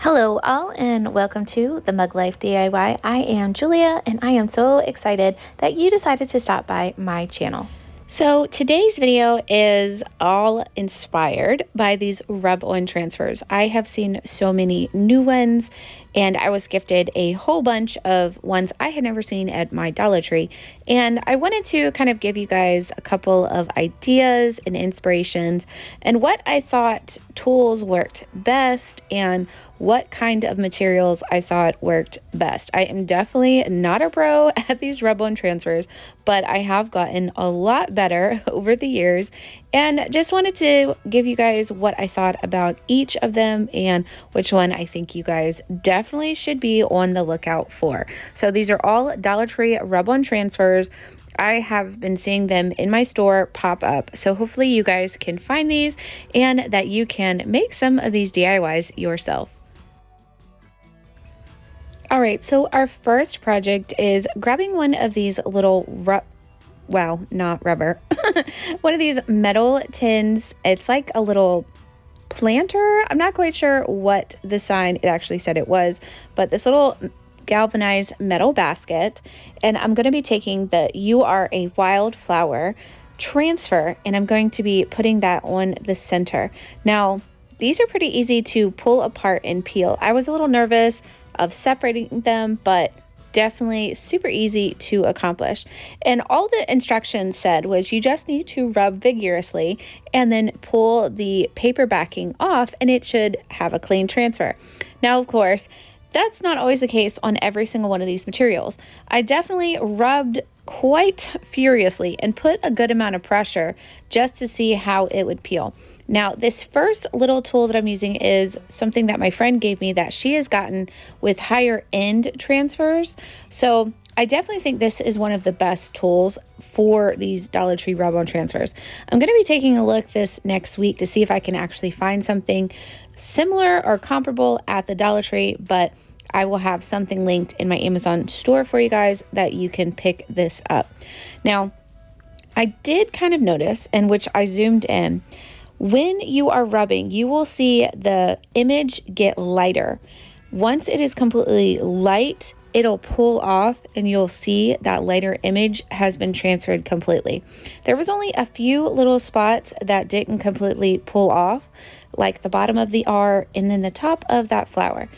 Hello all and welcome to the Mug Life DIY. I am Julia and I am so excited that you decided to stop by my channel. So today's video is all inspired by these rub-on transfers. I have seen so many new ones and I was gifted a whole bunch of ones I had never seen at my Dollar Tree. And I wanted to kind of give you guys a couple of ideas and inspirations and what I thought tools worked best and what kind of materials I thought worked best. I am definitely not a pro at these rub-on transfers, but I have gotten a lot better over the years and just wanted to give you guys what I thought about each of them and which one I think you guys definitely should be on the lookout for. So these are all Dollar Tree rub-on transfers. I have been seeing them in my store pop up. So hopefully you guys can find these and that you can make some of these DIYs yourself. All right, so our first project is grabbing one of these little not rubber, one of these metal tins. It's like a little planter. I'm not quite sure what the sign it actually said it was, but this little galvanized metal basket. And I'm going to be taking the "You Are a Wildflower" transfer and I'm going to be putting that on the center. Now, these are pretty easy to pull apart and peel. I was a little nervous of separating them, but definitely super easy to accomplish. And all the instructions said was you just need to rub vigorously and then pull the paper backing off and it should have a clean transfer. Now, of course, that's not always the case on every single one of these materials. I definitely rubbed quite furiously and put a good amount of pressure just to see how it would peel. Now, this first little tool that I'm using is something that my friend gave me that she has gotten with higher end transfers. So I definitely think this is one of the best tools for these Dollar Tree rub-on transfers. I'm going to be taking a look this next week to see if I can actually find something similar or comparable at the Dollar Tree, but I will have something linked in my Amazon store for you guys that you can pick this up. Now, I did kind of notice, and which I zoomed in, when you are rubbing, you will see the image get lighter. Once it is completely light, it'll pull off and you'll see that lighter image has been transferred completely. There was only a few little spots that didn't completely pull off, like the bottom of the R and then the top of that flower.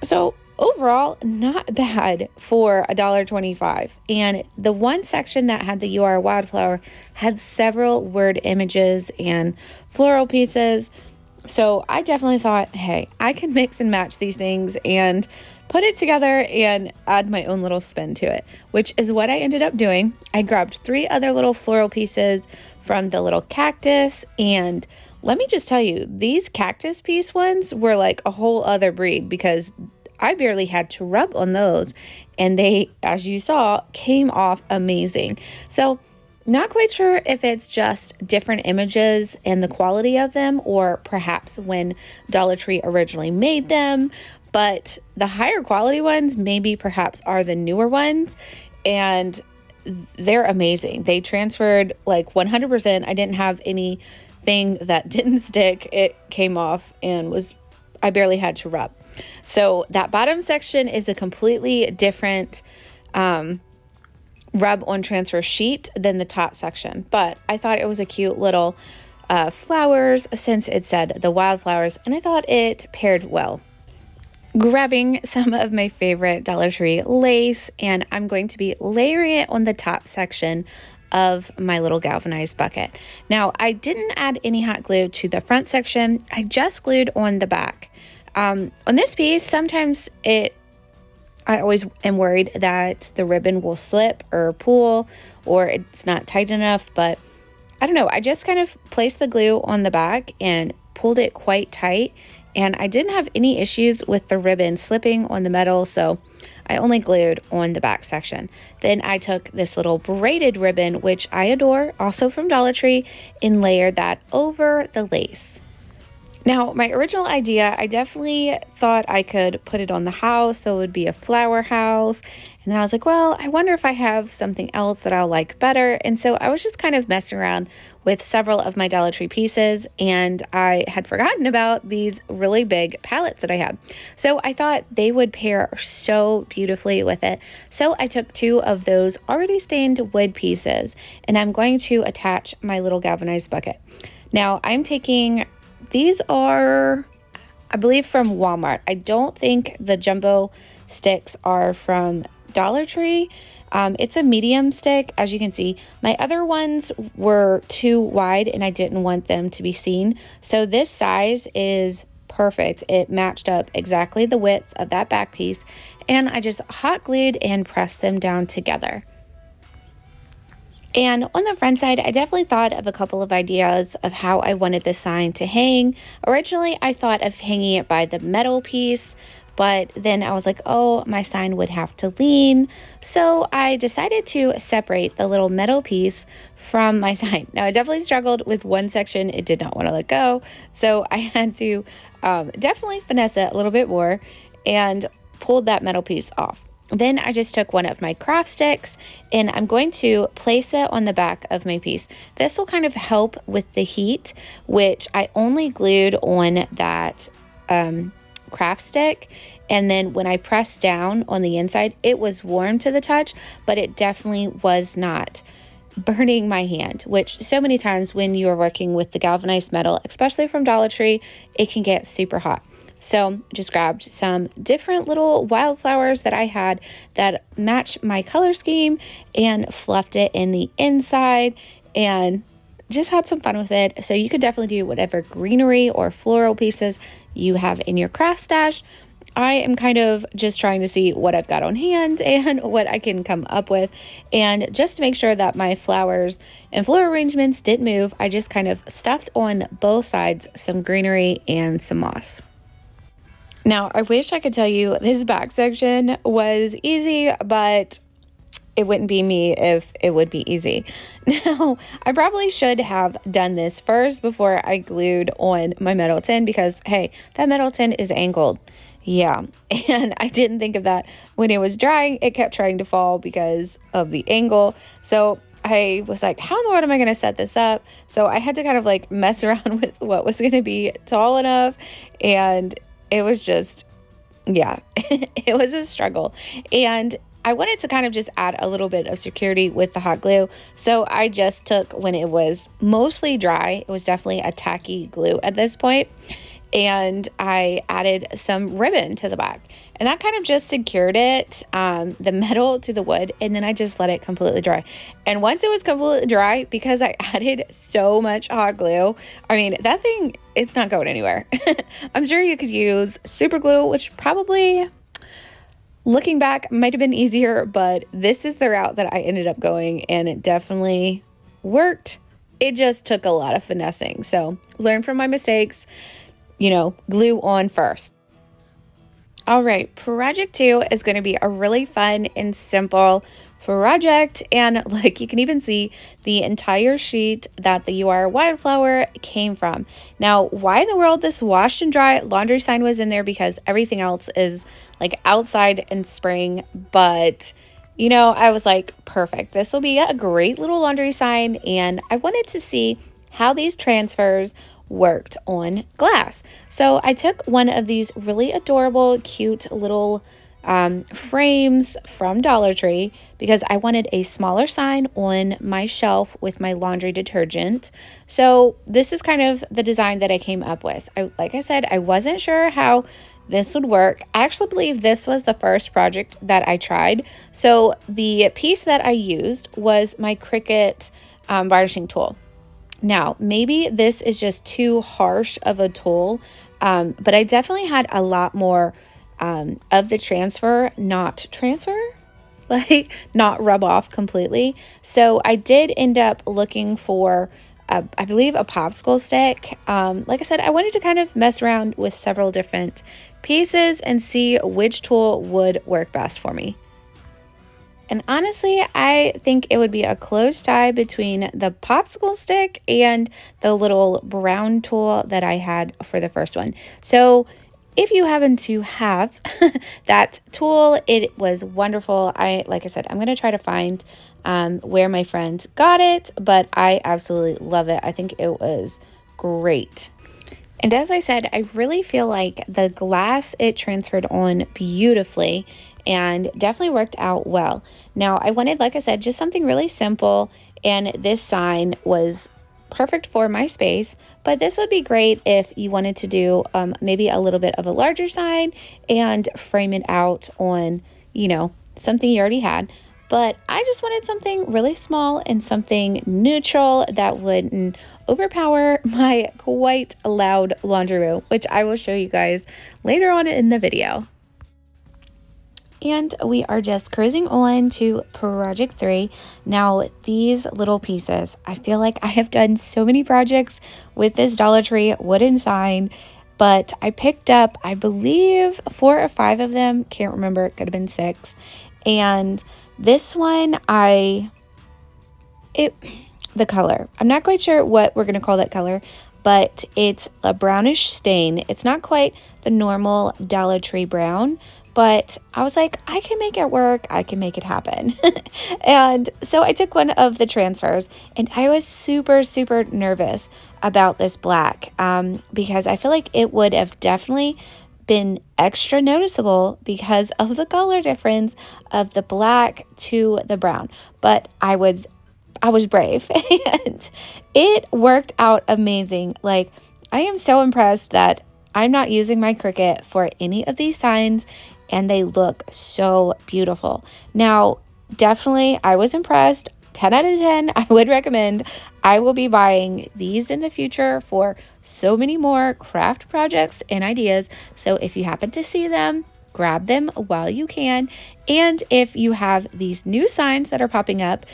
So overall, not bad for $1.25. And the one section that had the "You Are a Wildflower" had several word images and floral pieces. So I definitely thought, hey, I can mix and match these things and put it together and add my own little spin to it, which is what I ended up doing. I grabbed 3 other little floral pieces from the little cactus, and let me just tell you, these cactus piece ones were like a whole other breed because I barely had to rub on those and they, as you saw, came off amazing. So not quite sure if it's just different images and the quality of them, or perhaps when Dollar Tree originally made them, but the higher quality ones maybe perhaps are the newer ones, and they're amazing. They transferred like 100%. I didn't have anything that didn't stick. It came off and I barely had to rub. So that bottom section is a completely different rub-on transfer sheet than the top section, but I thought it was a cute little flowers since it said the wildflowers, and I thought it paired well. Grabbing some of my favorite Dollar Tree lace, and I'm going to be layering it on the top section of my little galvanized bucket. Now, I didn't add any hot glue to the front section. I just glued on the back. On this piece, sometimes I always am worried that the ribbon will slip or pull or it's not tight enough, but I don't know. I just kind of placed the glue on the back and pulled it quite tight, and I didn't have any issues with the ribbon slipping on the metal, so I only glued on the back section. Then I took this little braided ribbon, which I adore, also from Dollar Tree, and layered that over the lace. Now, my original idea, I definitely thought I could put it on the house, so it would be a flower house. And then I was like, well, I wonder if I have something else that I'll like better. And so I was just kind of messing around with several of my Dollar Tree pieces, and I had forgotten about these really big palettes that I had. So I thought they would pair so beautifully with it. So I took two of those already stained wood pieces, and I'm going to attach my little galvanized bucket. Now, I'm taking, these are, I believe, from Walmart. I don't think the jumbo sticks are from Dollar Tree. It's a medium stick, as you can see. My other ones were too wide and I didn't want them to be seen. So this size is perfect. It matched up exactly the width of that back piece, and I just hot glued and pressed them down together. And on the front side, I definitely thought of a couple of ideas of how I wanted the sign to hang. Originally, I thought of hanging it by the metal piece, but then I was like, oh, my sign would have to lean. So I decided to separate the little metal piece from my sign. Now, I definitely struggled with one section. It did not want to let go. So I had to definitely finesse it a little bit more and pulled that metal piece off. Then I just took one of my craft sticks and I'm going to place it on the back of my piece. This will kind of help with the heat, which I only glued on that craft stick. And then when I pressed down on the inside, it was warm to the touch, but it definitely was not burning my hand, which so many times when you are working with the galvanized metal, especially from Dollar Tree, it can get super hot. So just grabbed some different little wildflowers that I had that match my color scheme and fluffed it in the inside and just had some fun with it. So you could definitely do whatever greenery or floral pieces you have in your craft stash. I am kind of just trying to see what I've got on hand and what I can come up with. And just to make sure that my flowers and floral arrangements didn't move, I just kind of stuffed on both sides some greenery and some moss. Now, I wish I could tell you this back section was easy, but it wouldn't be me if it would be easy. Now, I probably should have done this first before I glued on my metal tin because, hey, that metal tin is angled. Yeah, and I didn't think of that. When it was drying, it kept trying to fall because of the angle. So I was like, how in the world am I going to set this up? So I had to kind of like mess around with what was going to be tall enough, and it was just, yeah, it was a struggle. And I wanted to kind of just add a little bit of security with the hot glue. So I just took, when it was mostly dry, it was definitely a tacky glue at this point, and I added some ribbon to the back. And that kind of just secured it, the metal to the wood, and then I just let it completely dry. And once it was completely dry, because I added so much hot glue, I mean, that thing, it's not going anywhere. I'm sure you could use super glue, which probably, looking back, might have been easier, but this is the route that I ended up going, and it definitely worked. It just took a lot of finessing. So learn from my mistakes, glue on first. All right, project 2 is going to be a really fun and simple project. And like, you can even see the entire sheet that the UR wildflower came from. Now, why in the world this washed and dry laundry sign was in there? Because everything else is like outside and spring. But, I was like, perfect. This will be a great little laundry sign. And I wanted to see how these transfers worked on glass. So I took one of these really adorable, cute little frames from Dollar Tree because I wanted a smaller sign on my shelf with my laundry detergent. So this is kind of the design that I came up with. Like I said, I wasn't sure how this would work. I actually believe this was the first project that I tried. So the piece that I used was my Cricut varnishing tool. Now, maybe this is just too harsh of a tool, but I definitely had a lot more of the transfer, not rub off completely. So I did end up looking for, I believe, a popsicle stick. Like I said, I wanted to kind of mess around with several different pieces and see which tool would work best for me. And honestly, I think it would be a close tie between the popsicle stick and the little brown tool that I had for the first one. So if you happen to have that tool, it was wonderful. Like I said, I'm going to try to find where my friend got it, but I absolutely love it. I think it was great. And as I said, I really feel like the glass, it transferred on beautifully and definitely worked out well. Now, I wanted, like I said, just something really simple, and this sign was perfect for my space, but this would be great if you wanted to do maybe a little bit of a larger sign and frame it out on, something you already had. But I just wanted something really small and something neutral that wouldn't overpower my quite loud laundry room, which I will show you guys later on in the video. And we are just cruising on to project 3. Now, these little pieces, I feel like I have done so many projects with this Dollar Tree wooden sign, but I picked up, I believe, 4 or 5 of them. Can't remember, it could have been 6. And this one, the color, I'm not quite sure what we're going to call that color, but it's a brownish stain. It's not quite the normal Dollar Tree brown, but I was like, I can make it work. I can make it happen. And so I took one of the transfers, and I was super, super nervous about this black because I feel like it would have definitely been extra noticeable because of the color difference of the black to the brown. But I was brave and it worked out amazing. Like, I am so impressed that I'm not using my Cricut for any of these signs, and they look so beautiful. Now, definitely I was impressed. 10 out of 10, I would recommend. I will be buying these in the future for so many more craft projects and ideas. So if you happen to see them, grab them while you can. And if you have these new signs that are popping up,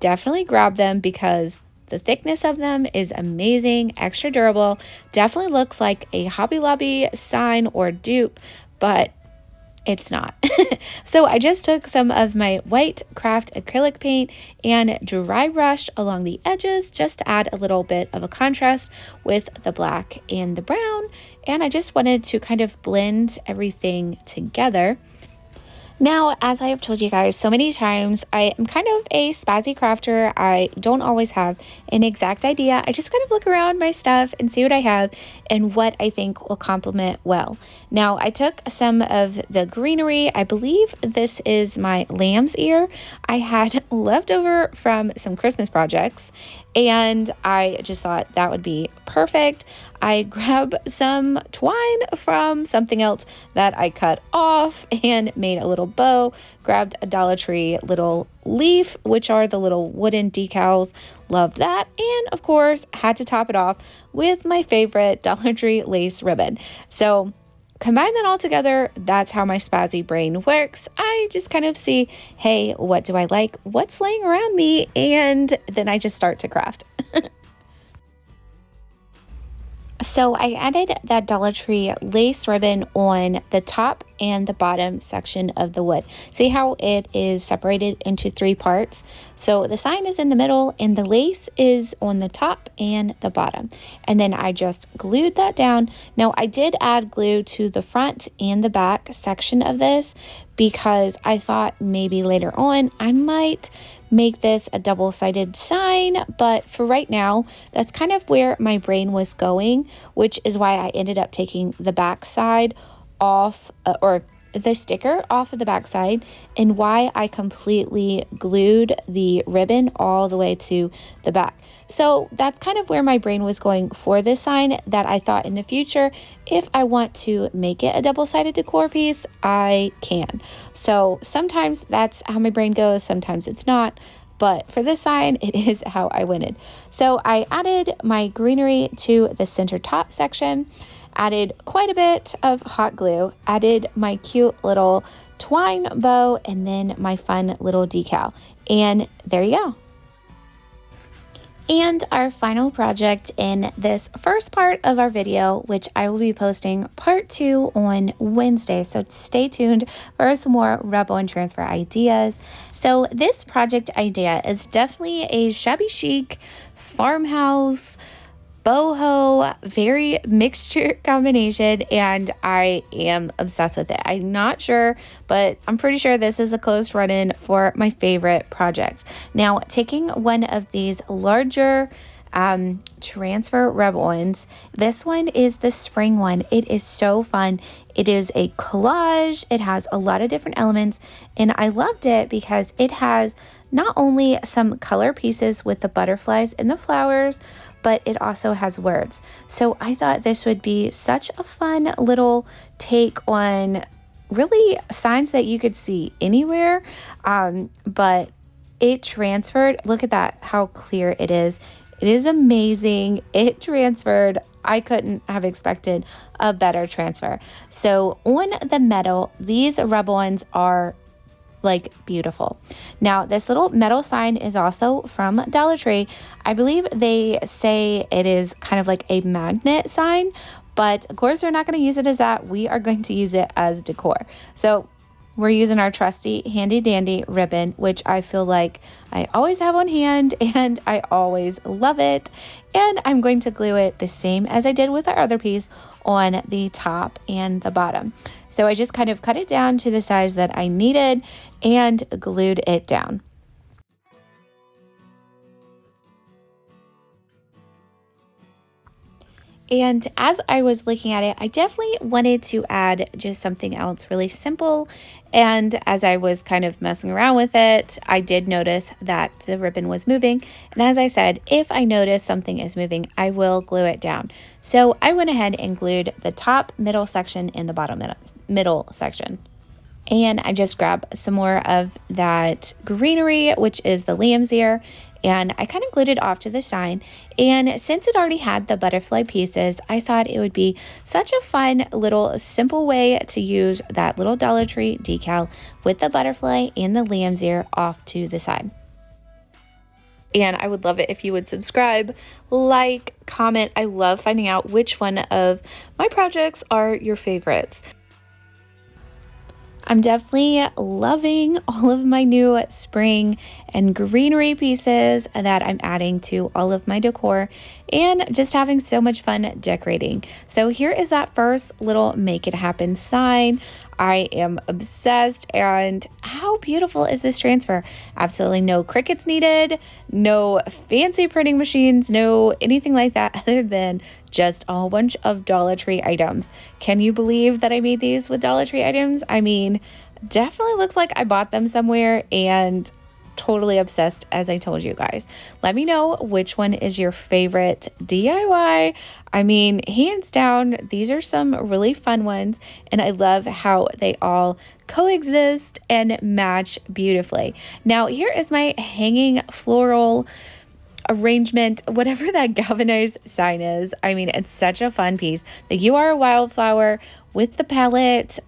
definitely grab them because the thickness of them is amazing, extra durable. Definitely looks like a Hobby Lobby sign or dupe, but it's not. So I just took some of my white craft acrylic paint and dry brushed along the edges just to add a little bit of a contrast with the black and the brown. And I just wanted to kind of blend everything together. Now, as I have told you guys so many times, I am kind of a spazzy crafter. I don't always have an exact idea. I just kind of look around my stuff and see what I have and what I think will complement well. Now, I took some of the greenery. I believe this is my lamb's ear I had left over from some Christmas projects, and I just thought that would be perfect. I grabbed some twine from something else that I cut off and made a little bow, grabbed a Dollar Tree little leaf, which are the little wooden decals, loved that, and of course had to top it off with my favorite Dollar Tree lace ribbon. So combine that all together, that's how my spazzy brain works. I just kind of see, hey, what do I like? What's laying around me? And then I just start to craft. So I added that Dollar Tree lace ribbon on the top and the bottom section of the wood. See how it is separated into 3 parts? So the sign is in the middle and the lace is on the top and the bottom. And then I just glued that down. Now I did add glue to the front and the back section of this because I thought maybe later on I might make this a double-sided sign, but for right now, that's kind of where my brain was going, which is why I ended up taking the back side off, or the sticker off of the back side, and why I completely glued the ribbon all the way to the back. So that's kind of where my brain was going for this sign, that I thought in the future, if I want to make it a double-sided decor piece, I can. So sometimes that's how my brain goes, sometimes it's not. But for this sign, it is how I went. So I added my greenery to the center top section, added quite a bit of hot glue, added my cute little twine bow, and then my fun little decal. And there you go. And our final project in this first part of our video, which I will be posting part 2 on Wednesday. So stay tuned for some more Rebel and Transfer ideas. So this project idea is definitely a shabby chic farmhouse, BoHo, very mixture combination, and I am obsessed with it. I'm not sure, but I'm pretty sure this is a close run-in for my favorite project. Now, taking one of these larger transfer Rebel ones, this one is the spring one. It is so fun. It is a collage. It has a lot of different elements, and I loved it because it has not only some color pieces with the butterflies and the flowers, but it also has words. So I thought this would be such a fun little take on really signs that you could see anywhere, but it transferred. Look at that, how clear it is. It is amazing. It transferred. I couldn't have expected a better transfer. So on the metal, these Rebel ones are like beautiful. Now, this little metal sign is also from Dollar Tree. I believe they say it is kind of like a magnet sign, but of course we're not going to use it as that. We are going to use it as decor. So we're using our trusty handy dandy ribbon, which I feel like I always have on hand and I always love it. And I'm going to glue it the same as I did with our other piece on the top and the bottom. So I just kind of cut it down to the size that I needed and glued it down. And as I was looking at it, I definitely wanted to add just something else really simple. And as I was kind of messing around with it, I did notice that the ribbon was moving. And as I said, if I notice something is moving, I will glue it down. So I went ahead and glued the top, middle section, and the bottom middle section. And I just grabbed some more of that greenery, which is the lamb's ear, and I kind of glued it off to the sign. And since it already had the butterfly pieces, I thought it would be such a fun little simple way to use that little Dollar Tree decal with the butterfly and the lamb's ear off to the side. And I would love it if you would subscribe, like, comment. I love finding out which one of my projects are your favorites. I'm definitely loving all of my new spring and greenery pieces that I'm adding to all of my decor and just having so much fun decorating. So here is that first little make it happen sign. I am obsessed, and how beautiful is this transfer? Absolutely no crickets needed, no fancy printing machines, no anything like that other than just a whole bunch of Dollar Tree items. Can you believe that I made these with Dollar Tree items? I mean, definitely looks like I bought them somewhere, and totally obsessed, as I told you guys. Let me know which one is your favorite DIY. I mean, hands down, these are some really fun ones, and I love how they all coexist and match beautifully. Now, here is my hanging floral arrangement, whatever that galvanized sign is. I mean, it's such a fun piece. The You Are a Wildflower with the palette.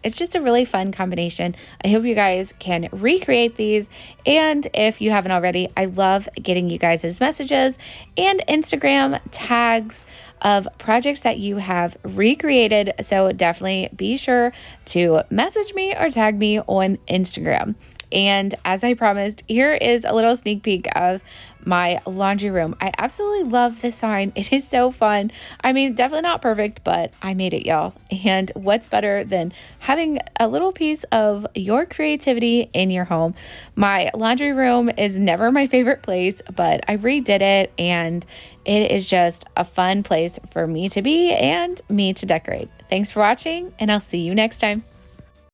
It's just a really fun combination. I hope you guys can recreate these. And if you haven't already, I love getting you guys' messages and Instagram tags of projects that you have recreated. So definitely be sure to message me or tag me on Instagram. And as I promised, here is a little sneak peek of my laundry room. I absolutely love this sign. It is so fun. I mean, definitely not perfect, but I made it, y'all. And what's better than having a little piece of your creativity in your home? My laundry room is never my favorite place, but I redid it, and it is just a fun place for me to be and me to decorate. Thanks for watching, and I'll see you next time.